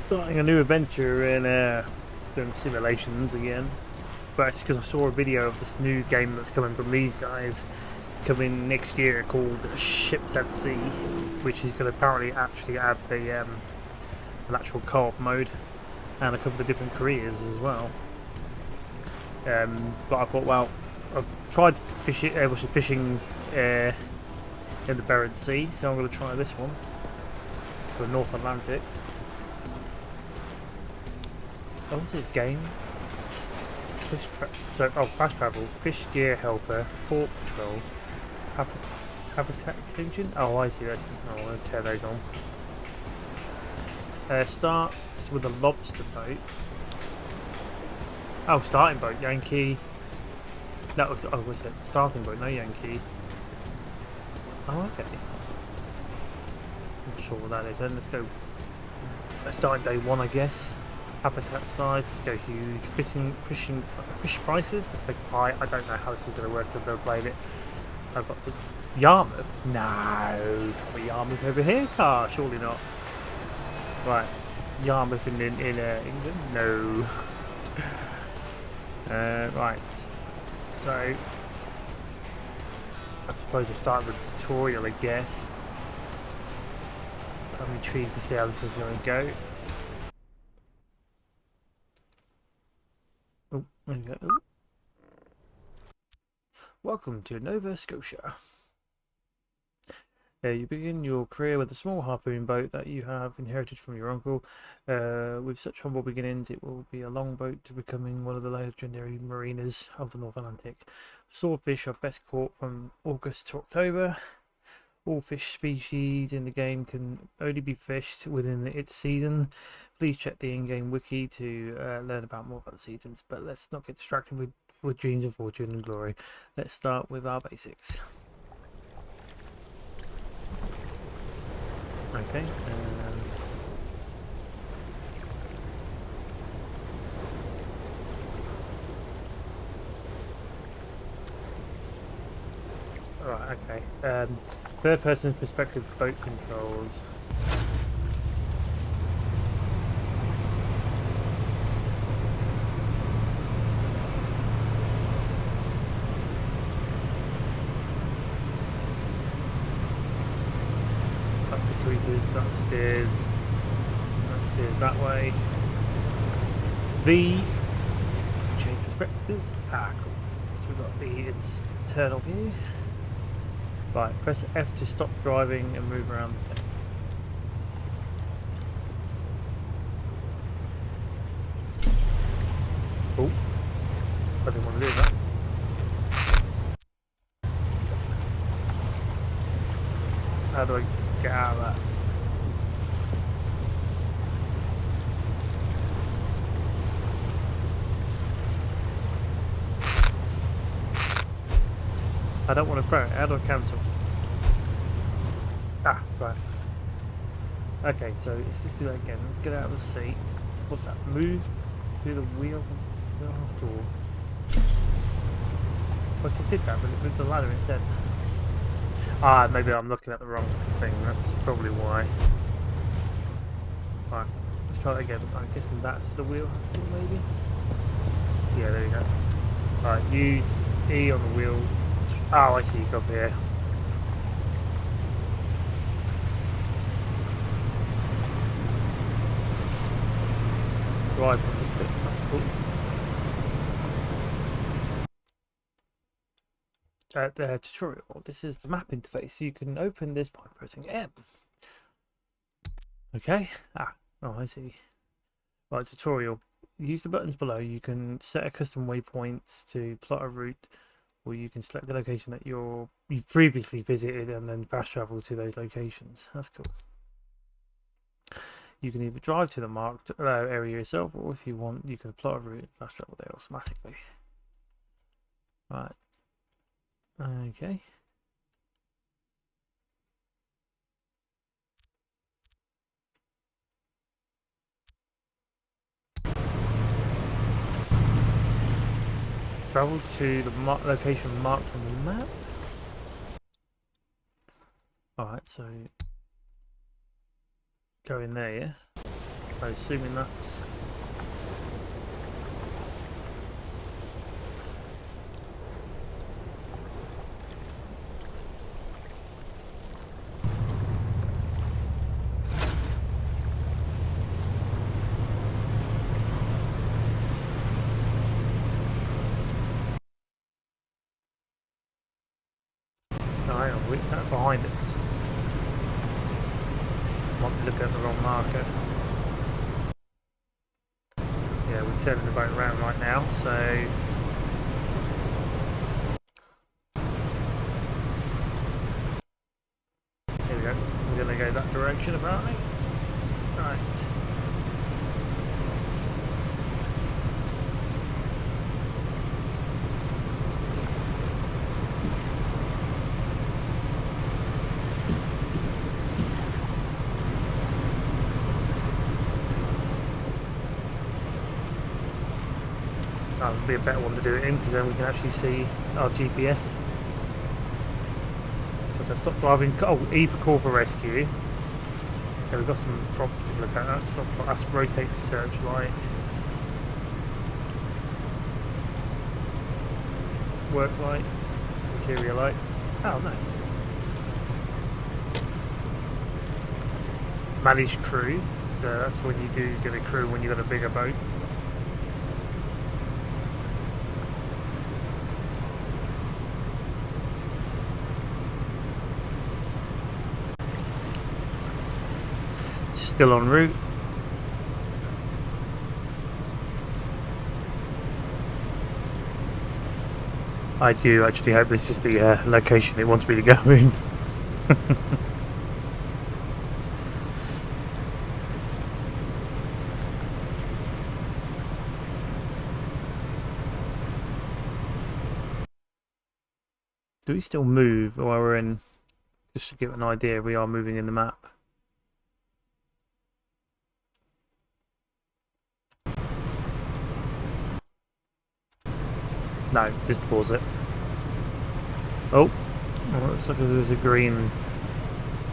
Starting a new adventure in doing simulations again. But it's because I saw a video of this new game that's coming from these guys coming next year called Ships at Sea, which is going to apparently actually add the an actual co-op mode and a couple of different careers as well. But I thought, well, I've tried fishing in the Barent Sea, so I'm going to try this one for the North Atlantic. Oh, this is a game. Fast travel, fish gear helper, port patrol, habitat extinction. Oh, I see that. Oh, I'm going to tear those on. Starts with a lobster boat. Oh, starting boat, Yankee. That was, oh, was it? Starting boat, no Yankee. Oh, okay. I'm not sure what that is then. Let's go. Starting day one, I guess. Habitat size, let's go huge. Fish prices, let's make high. I don't know how this is going to work, so I've never played it. I've got the Yarmouth. No, not a Yarmouth over here, car. Surely not. Right, Yarmouth in England. No. Right. So, I suppose we'll start with the tutorial, I guess. I'm intrigued to see how this is going to go. Oh, there we go. Ooh. Welcome to Nova Scotia. You begin your career with a small harpoon boat that you have inherited from your uncle. With such humble beginnings, it will be a long boat to becoming one of the legendary mariners of the North Atlantic. Swordfish are best caught from August to October. All fish species in the game can only be fished within its season. Please check the in-game wiki to learn about more about the seasons. But let's not get distracted with dreams of fortune and glory. Let's start with our basics. Okay. Right, okay. Third person perspective boat controls. That's the cruisers, that steers that way. The change perspectives. Ah, cool. So we've got the internal view. Right, press F to stop driving and move around the deck. Oh, I didn't want to do that. How do I get out of that? I don't want to throw it. How do I cancel? Ah, right. Okay, so let's just do that again. Let's get out of the seat. What's that? Move through the wheel door. Well, she did that, but it moved the ladder instead. Ah, maybe I'm looking at the wrong thing. That's probably why. Right, let's try that again. I'm guessing that's the wheel still, maybe? Yeah, there you go. Alright, use E on the wheel. Oh, I see you come here. Right, on this bit, that's cool. The tutorial. This is the map interface. You can open this by pressing M. Okay. Ah, oh, I see. Right, tutorial. Use the buttons below. You can set a custom waypoints to plot a route, or you can select the location that you've previously visited and then fast travel to those locations. That's cool. You can either drive to the marked area yourself, or if you want, you can plot a route and fast travel there automatically. Right. Okay. Travel to the location marked on the map. Alright, so go in there, yeah? I'm assuming that's... Oh, hang on, that's behind us. Might be looking at the wrong marker. Yeah, we're turning the boat around right now, so... Here we go. We're going to go that direction apparently. Right. That would be a better one to do it in because then we can actually see our GPS. But I stopped driving. Oh, E for call for rescue. Okay, we've got some props we can look at. That's rotate searchlight. Work lights, interior lights. Oh, nice. Manage crew. So that's when you do get a crew when you've got a bigger boat. Still en route. I do actually hope this is the location it wants me to go in. Do we still move while we're in? Just to give an idea, we are moving in the map. No, just pause it. Oh, well, looks like there's a green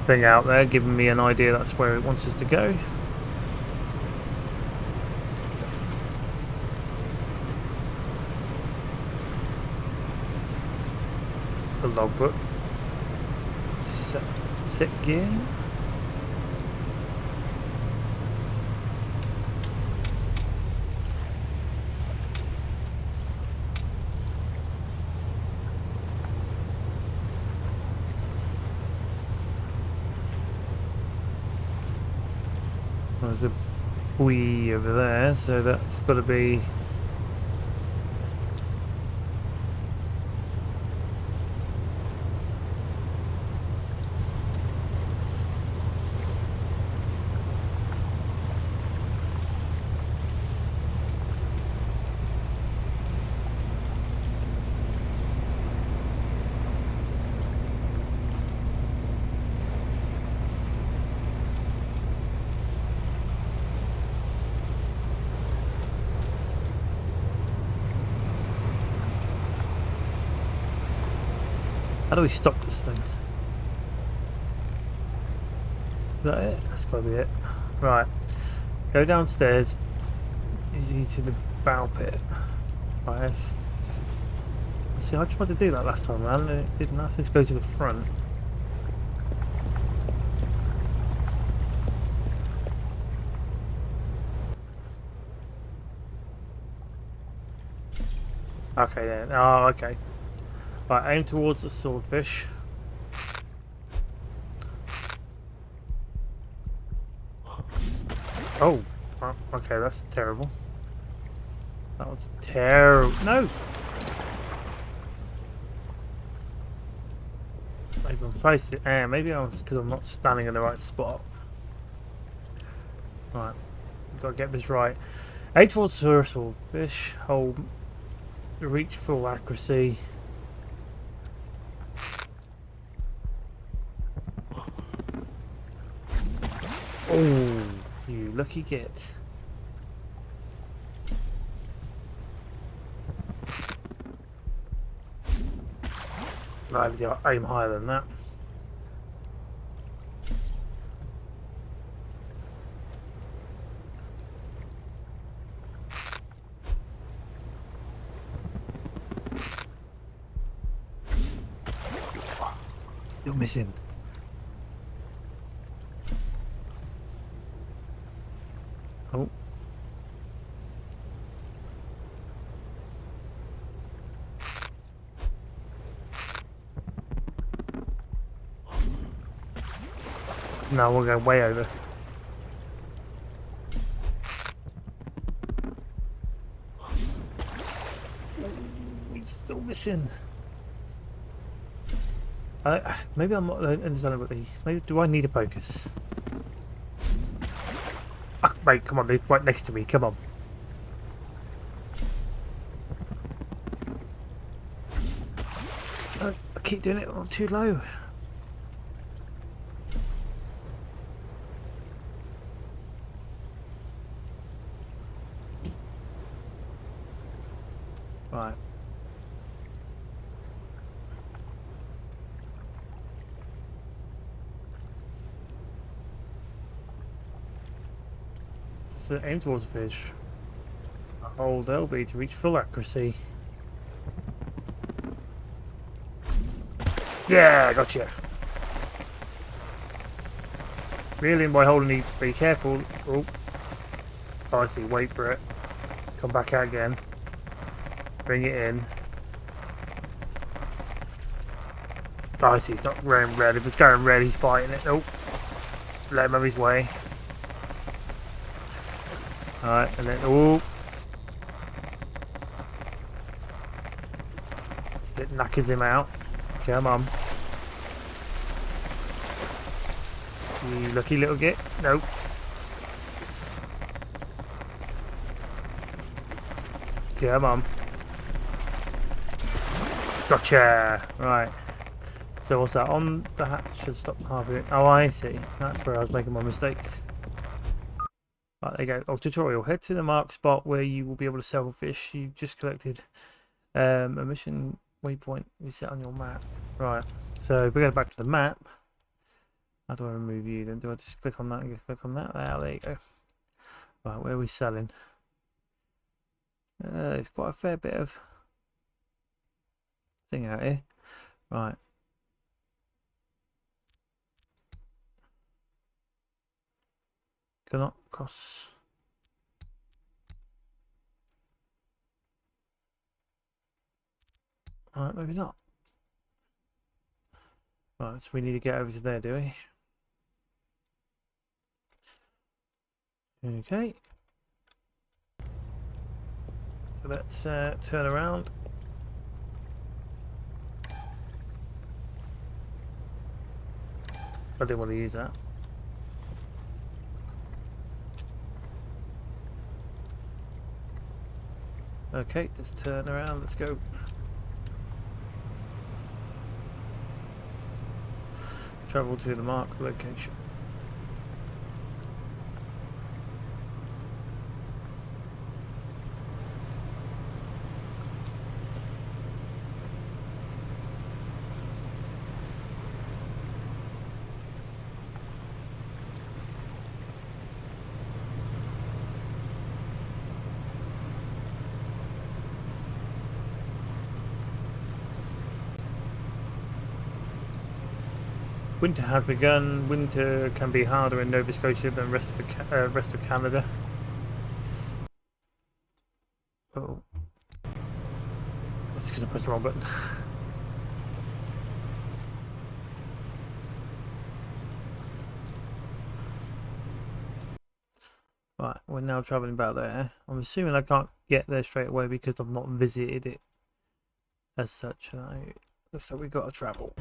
thing out there giving me an idea that's where it wants us to go. It's the logbook. Set gear. There's a buoy over there, so that's got to be... How do we stop this thing? Is that it? That's got to be it. Right. Go downstairs. Easy to the bow pit. Right. See, I tried to do that last time around and it didn't ask us to go to the front. Okay then. Oh, okay. Right, aim towards the swordfish. Oh, okay, that's terrible. That was terrible. No! Maybe I'm facing it. Maybe I was because I'm not standing in the right spot. Right, gotta get this right. Aim towards the swordfish. Hold. Reach full accuracy. Oh, you lucky git. I have to aim higher than that. Still missing. Oh. No, we'll go way over. It's still missing. Maybe I'm not understanding what these. Maybe do I need a focus? Oh, mate, come on, they're right next to me. Come on. I keep doing it. I'm too low. Right. So aim towards the fish. Hold LB to reach full accuracy. Yeah, gotcha. Reel in by holding it. Be careful. Oh, I see. Wait for it. Come back out again. Bring it in. Oh, I see. It's not going red. If it's going red, he's fighting it. Nope. Let him have his way. Alright, and then, oh. It knackers him out. Come on. You lucky little git. Nope. Come on. Gotcha. Right. So what's that? On the hatch should stop harboring. Oh, I see. That's where I was making my mistakes. Right, there you go. Oh, tutorial. Head to the marked spot where you will be able to sell fish you just collected. A mission waypoint is set on your map. Right. So if we go back to the map, how do I remove you then? Do I just click on that and click on that? Ah, there you go. Right, where are we selling? There's quite a fair bit of thing out here. Right. Cannot cross. Alright, maybe not. Right, so we need to get over to there, do we? Okay. So let's turn around. I didn't want to use that. Okay, just turn around, let's go. Travel to the marked location. Winter has begun. Winter can be harder in Nova Scotia than rest of Canada. Oh, that's because I pressed the wrong button. Right, we're now travelling back there. I'm assuming I can't get there straight away because I've not visited it as such. So we've got to travel.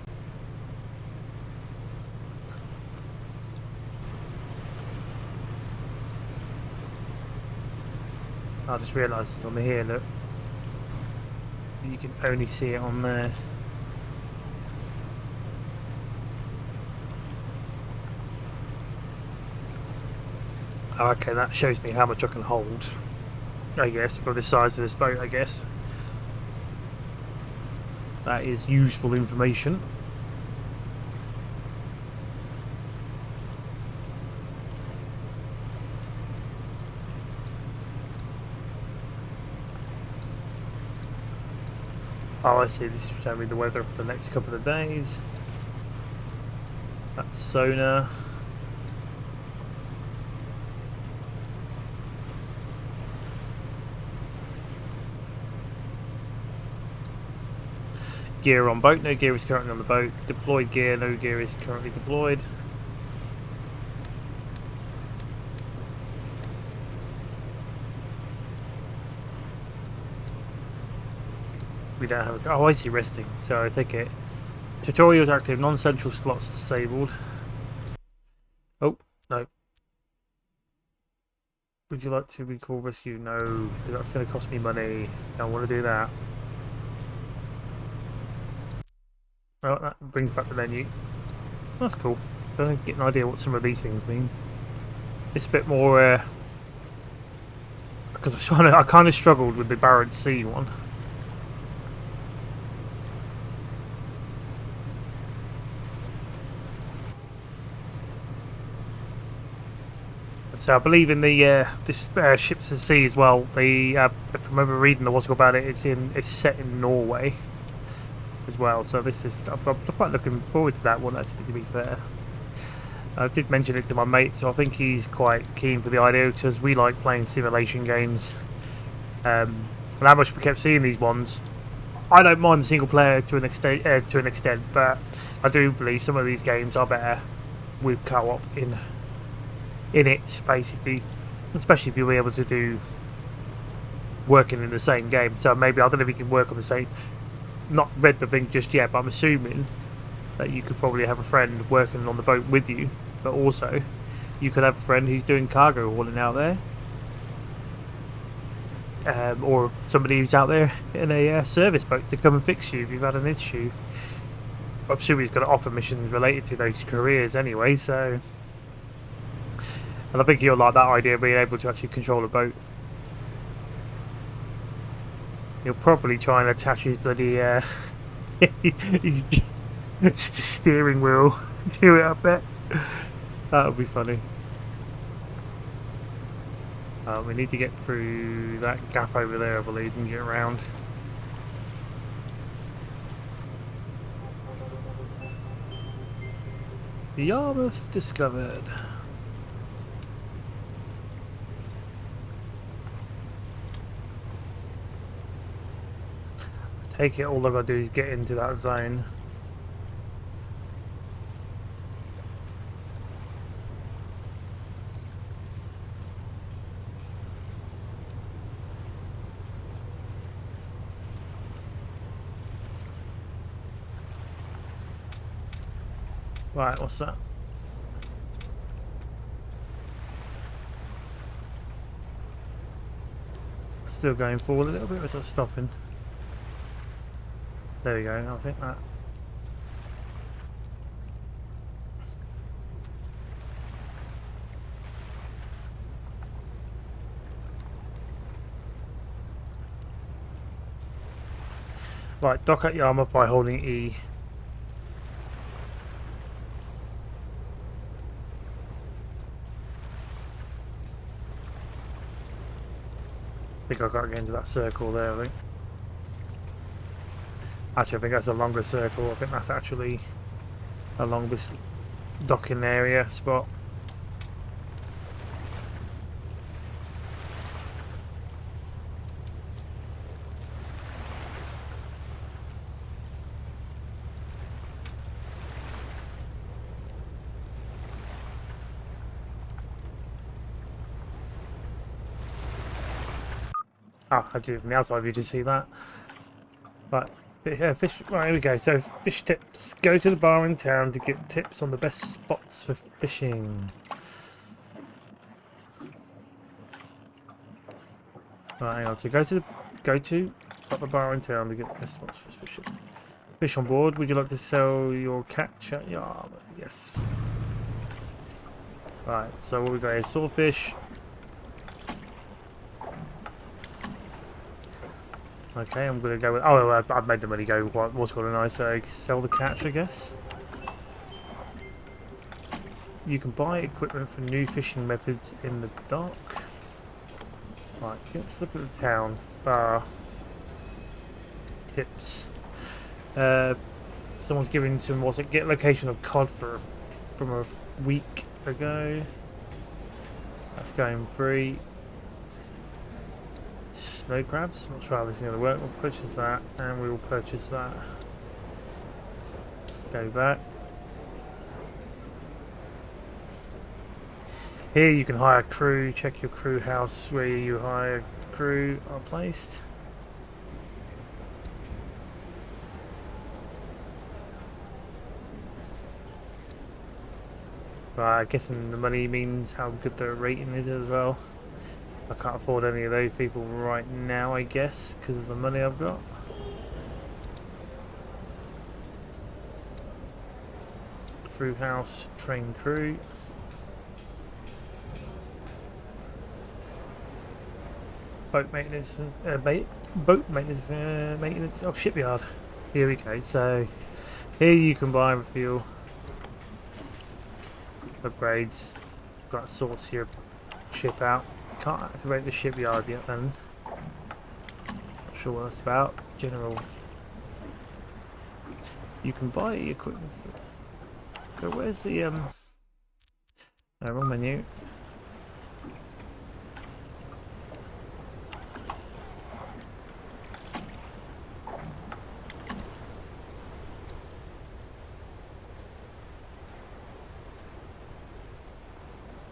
I just realised it's on here, look. You can only see it on there. Oh, okay, that shows me how much I can hold, I guess, for the size of this boat, I guess. That is useful information. Oh, I see. This is showing me the weather for the next couple of days. That's sonar. Gear on boat. No gear is currently on the boat. Deployed gear. No gear is currently deployed. We don't have. Oh, I see resting. So I take it. Tutorials active. Non-central slots disabled. Oh no. Would you like to be called rescue? No, that's going to cost me money. Don't want to do that. Oh, that brings back the menu. That's cool. So I don't get an idea what some of these things mean. It's a bit more because I kind of struggled with the Barent Sea one. So I believe in the this ships at sea as well. They, if I remember reading the article about it, it's set in Norway as well. So this is I'm quite looking forward to that one actually. To be fair, I did mention it to my mate, so I think he's quite keen for the idea because we like playing simulation games. And how much we kept seeing these ones. I don't mind the single player to an extent, but I do believe some of these games are better with co-op in it, basically, especially if you'll be able to do working in the same game. So maybe I don't know if you can work on the same. Not read the thing just yet, but I'm assuming that you could probably have a friend working on the boat with you, but also you could have a friend who's doing cargo hauling out there, or somebody who's out there in a service boat to come and fix you if you've had an issue. I'm sure he's got to offer missions related to those careers anyway, so. And I think you'll like that idea of being able to actually control a boat. He'll probably try and attach his bloody his steering wheel to it, I bet. That would be funny. We need to get through that gap over there, I believe, and get around. Yarmouth discovered. Take it, all I've got to do is get into that zone. Right, what's that? Still going forward a little bit, or is that stopping? There we go, I think that. Right, dock at Yarmouth by holding E. I think I've got to get into that circle there, I think. Actually, I think that's a longer circle. I think that's actually along this docking area spot. Ah, I do from the outside view to see that. Right. Yeah, fish. Right, here we go. So, fish tips. Go to the bar in town to get tips on the best spots for fishing. Right, hang on. So go to the bar in town to get the best spots for fishing. Fish on board. Would you like to sell your catch at Yarmouth? Yes. Right. So what we got here? Swordfish. Okay, I'm going to go with... Oh, I've made the money go what's called a nice sell the catch, I guess. You can buy equipment for new fishing methods in the dock. Right, let's look at the town. Bar. Tips. Someone's giving some... What's it? Get location of cod for from a week ago. That's going free. Snow crabs, not sure how this is going to work. We'll purchase that, and we will purchase that. Go back. Here you can hire crew. Check your crew house where you hire crew are placed. Right, I'm guessing the money means how good the rating is as well. I can't afford any of those people right now, I guess, because of the money I've got. Crew house, train crew. Boat maintenance, boat maintenance, maintenance. Oh, shipyard. Here we go. So here you can buy and fuel upgrades. So that sorts your ship out. Can't activate the shipyard yet. Then not sure what that's about. General. You can buy equipment. So where's the no, wrong menu.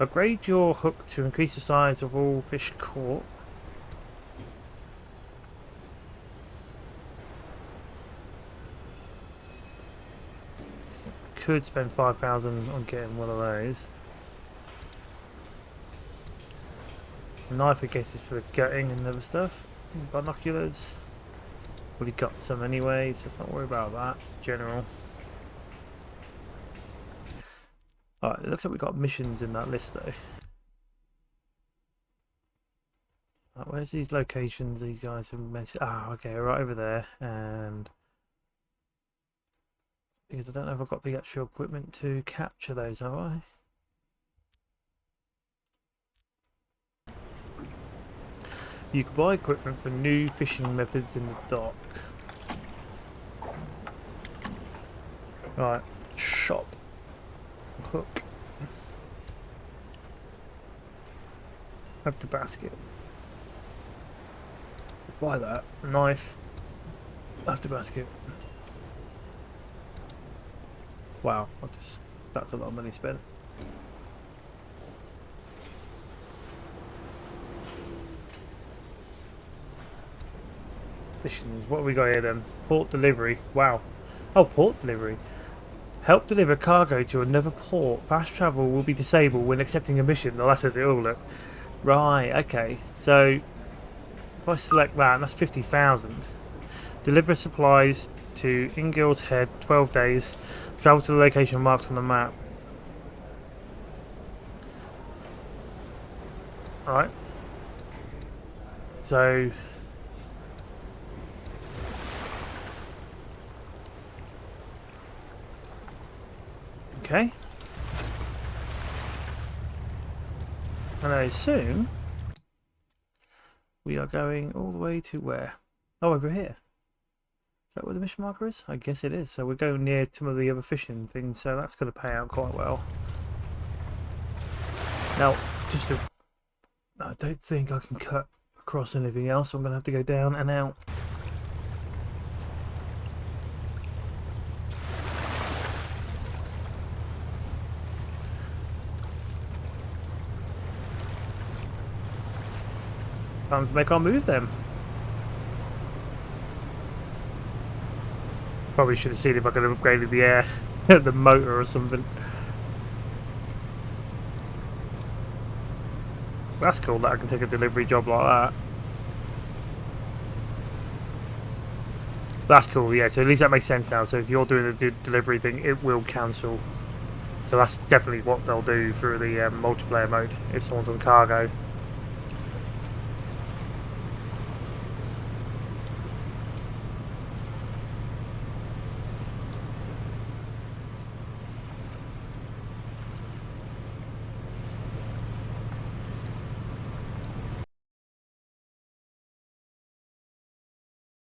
Upgrade your hook to increase the size of all fish caught. Could spend 5,000 on getting one of those. The knife, I guess, is for the gutting and other stuff. Binoculars. Well, he got some anyway, so let's not worry about that. General. Alright, it looks like we've got missions in that list though. Right, where's these locations these guys have mentioned? Ah, okay, right over there. And because I don't know if I've got the actual equipment to capture those, have I? You can buy equipment for new fishing methods in the dock. Right, shop. Hook. Add to basket. Buy that. Knife. Add to basket. Wow, that's a lot of money spent. Missions, what have we got here then? Port delivery. Wow. Oh, port delivery. Help deliver cargo to another port. Fast travel will be disabled when accepting a mission. Oh, that says it all, look. Right, okay. So, if I select that, and that's 50,000. Deliver supplies to Ingill's Head, 12 days. Travel to the location marked on the map. Alright. So... okay. And I assume we are going all the way to where? Oh, over here. Is that where the mission marker is? I guess it is. So we're going near some of the other fishing things, so that's going to pay out quite well. Now, I don't think I can cut across anything else, so I'm going to have to go down and out. Time to make our move then. Probably should have seen if I could have upgraded the air, the motor or something. That's cool that I can take a delivery job like that. That's cool, yeah, so at least that makes sense now. So if you're doing the delivery thing, it will cancel. So that's definitely what they'll do through the multiplayer mode if someone's on cargo.